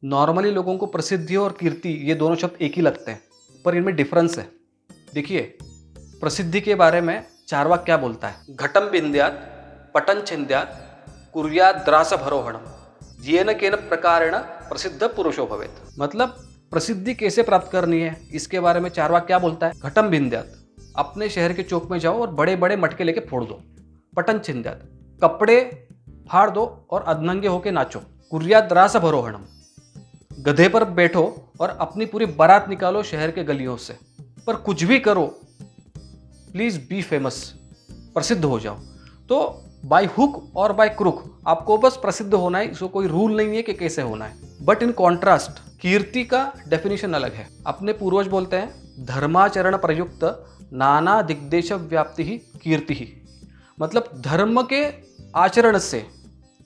Normally लोगों को प्रसिद्धि और कीर्ति ये दोनों शब्द एक ही लगते हैं, पर इनमें डिफरेंस है। देखिए, प्रसिद्धि के बारे में चार्वाक क्या बोलता है? घटम बिंद्यात पटन छिंद्यात कुर्यात द्रासभरोहणम येन केन प्रकारेण प्रसिद्ध पुरुषो भवेत। मतलब प्रसिद्धि कैसे प्राप्त करनी है, इसके बारे में चार्वाक क्या बोलता है? घटम बिंद्यात, अपने शहर के चौक में जाओ और बड़े बड़े मटके लेके फोड़ दो। पटन छिंद्यात, कपड़े फाड़ दो और अधनंगे होके नाचो। कुर्यात द्रासभरोहणम, गधे पर बैठो और अपनी पूरी बारात निकालो शहर के गलियों से। पर कुछ भी करो, प्लीज बी फेमस, प्रसिद्ध हो जाओ। तो बाय हुक और बाय क्रुक आपको बस प्रसिद्ध होना है, इसको कोई रूल नहीं है कि कैसे होना है। बट इन कॉन्ट्रास्ट कीर्ति का डेफिनेशन अलग है। अपने पूर्वज बोलते हैं धर्माचरण प्रयुक्त नाना दिग्देश व्याप्ति ही कीर्ति ही। मतलब धर्म के आचरण से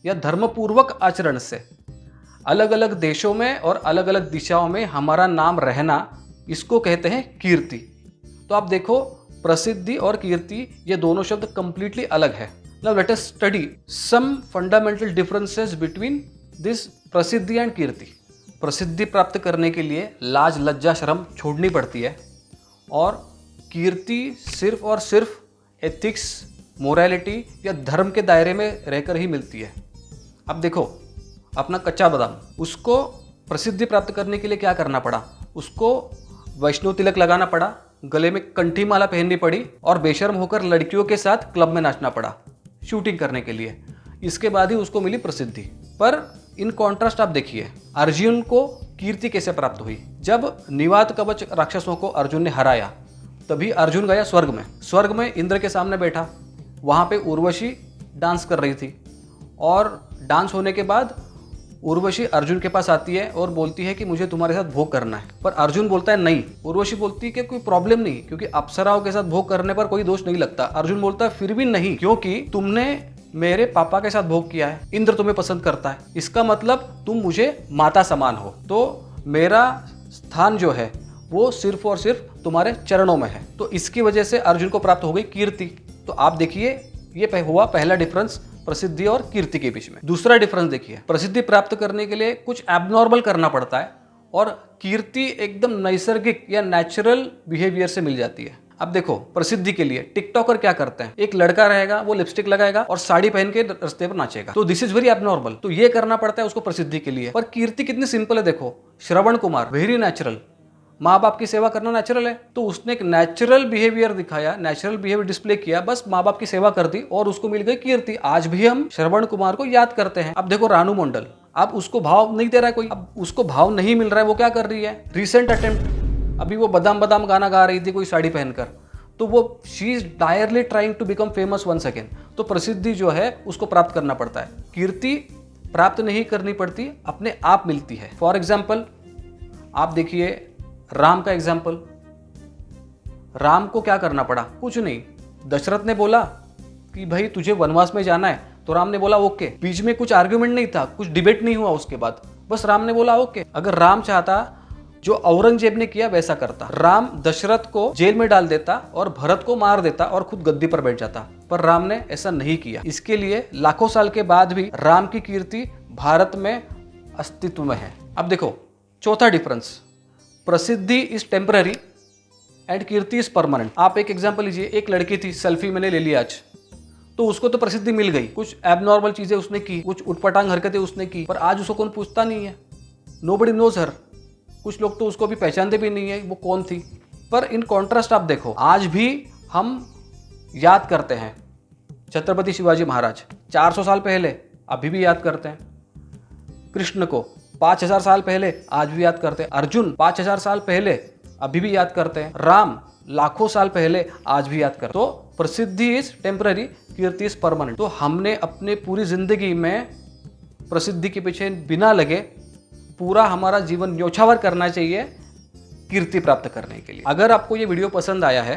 या धर्मपूर्वक आचरण से अलग अलग देशों में और अलग अलग दिशाओं में हमारा नाम रहना, इसको कहते हैं कीर्ति। तो आप देखो, प्रसिद्धि और कीर्ति ये दोनों शब्द कंप्लीटली अलग है। Now let us study some fundamental differences between this प्रसिद्धि एंड कीर्ति। प्रसिद्धि प्राप्त करने के लिए लाज लज्जा शर्म छोड़नी पड़ती है, और कीर्ति सिर्फ और सिर्फ एथिक्स, मोरालिटी या धर्म के दायरे में रहकर ही मिलती है। अब देखो, अपना कच्चा बादाम, उसको प्रसिद्धि प्राप्त करने के लिए क्या करना पड़ा? उसको वैष्णव तिलक लगाना पड़ा, गले में कंठी माला पहननी पड़ी और बेशर्म होकर लड़कियों के साथ क्लब में नाचना पड़ा शूटिंग करने के लिए। इसके बाद ही उसको मिली प्रसिद्धि। पर इन कॉन्ट्रास्ट आप देखिए, अर्जुन को कीर्ति कैसे प्राप्त हुई? जब निवात कवच राक्षसों को अर्जुन ने हराया, तभी अर्जुन गया स्वर्ग में। स्वर्ग में इंद्र के सामने बैठा, वहाँ पे उर्वशी डांस कर रही थी, और डांस होने के बाद उर्वशी अर्जुन के पास आती है और बोलती है कि मुझे तुम्हारे साथ भोग करना है। पर अर्जुन बोलता है नहीं। उर्वशी बोलती है कि कोई प्रॉब्लम नहीं, क्योंकि अप्सराओं के साथ भोग करने पर कोई दोष नहीं लगता। अर्जुन बोलता है फिर भी नहीं, क्योंकि तुमने मेरे पापा के साथ भोग किया है, इंद्र तुम्हें पसंद करता है, इसका मतलब तुम मुझे माता समान हो, तो मेरा स्थान जो है वो सिर्फ और सिर्फ तुम्हारे चरणों में है। तो इसकी वजह से अर्जुन को प्राप्त हो गई कीर्ति। तो आप देखिए, ये हुआ पहला डिफरेंस प्रसिद्धि और कीर्ति के बीच में। दूसरा डिफरेंस देखिए, प्रसिद्धि प्राप्त करने के लिए कुछ एबनॉर्मल करना पड़ता है, और कीर्ति एकदम नैसर्गिक या नेचुरल बिहेवियर से मिल जाती है। अब देखो, प्रसिद्धि के लिए टिकटॉकर क्या करते हैं? एक लड़का रहेगा, वो लिपस्टिक लगाएगा और साड़ी पहन के रास्ते पर नाचेगा, तो दिस इज वेरी एबनॉर्मल। तो ये करना पड़ता है उसको प्रसिद्धि के लिए। पर कीर्ति कितनी सिंपल है, देखो, श्रवण कुमार, वेरी नेचुरल, माँ बाप की सेवा करना नेचुरल है, तो उसने एक नेचुरल बिहेवियर दिखाया, नेचुरल बिहेवियर डिस्प्ले किया, बस माँ बाप की सेवा कर दी और उसको मिल गई कीर्ति। आज भी हम श्रवण कुमार को याद करते हैं। अब देखो रानू मंडल, अब उसको भाव नहीं दे रहा है कोई, अब उसको भाव नहीं मिल रहा है, वो क्या कर रही है? रिसेंट अटेम्प्ट, अभी वो बदाम बदाम गाना गा रही थी कोई साड़ी पहनकर, तो वो she is direly trying to become famous once again. तो प्रसिद्धि जो है उसको प्राप्त करना पड़ता है, कीर्ति प्राप्त नहीं करनी पड़ती, अपने आप मिलती है। फॉर एग्जाम्पल आप देखिए राम का एग्जाम्पल। राम को क्या करना पड़ा? कुछ नहीं। दशरथ ने बोला कि भाई तुझे वनवास में जाना है, तो राम ने बोला ओके। बीच में कुछ आर्ग्यूमेंट नहीं था, कुछ डिबेट नहीं हुआ उसके बाद, बस राम ने बोला ओके। अगर राम चाहता, जो औरंगजेब ने किया वैसा करता, राम दशरथ को जेल में डाल देता और भरत को मार देता और खुद गद्दी पर बैठ जाता, पर राम ने ऐसा नहीं किया। इसके लिए लाखों साल के बाद भी राम की कीर्ति भारत में अस्तित्व में है। अब देखो चौथा डिफरेंस, प्रसिद्धि is temporary and Kirti is permanent. आप एक एग्जांपल लीजिए, एक लड़की थी, सेल्फी मैंने ले ली आज, तो उसको तो प्रसिद्धि मिल गई, कुछ एबनॉर्मल चीजें उसने की, कुछ उटपटांग हरकतें उसने की, पर आज उसको कौन पूछता नहीं है, नोबडी नोज हर। कुछ लोग तो उसको भी पहचानते भी नहीं है वो कौन थी। पर इन कॉन्ट्रास्ट आप देखो, आज भी हम याद करते हैं छत्रपति शिवाजी महाराज 400 साल पहले, अभी भी याद करते हैं। कृष्ण को 5000 साल पहले, आज भी याद करते हैं। अर्जुन 5000 साल पहले, अभी भी याद करते हैं। राम लाखों साल पहले, आज भी याद करते हैं। तो प्रसिद्धि is temporary, Kirti is permanent. तो हमने अपने पूरी जिंदगी में प्रसिद्धि के पीछे बिना लगे पूरा हमारा जीवन न्योछावर करना चाहिए कीर्ति प्राप्त करने के लिए। अगर आपको ये वीडियो पसंद आया है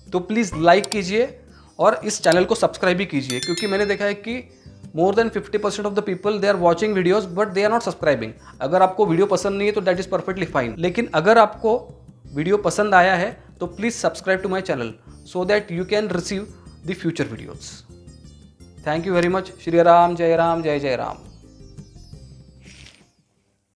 तो प्लीज़ लाइक कीजिए और इस चैनल को सब्सक्राइब भी कीजिए, क्योंकि मैंने देखा है कि more than 50% of the people they are watching videos but they are not subscribing. अगर आपको वीडियो पसंद नहीं है तो दैट इज परफेक्टली फाइन, लेकिन अगर आपको वीडियो पसंद आया है तो please subscribe to my channel so that you can receive the future videos. Thank you very much. Shri Ram जय राम जय जय राम।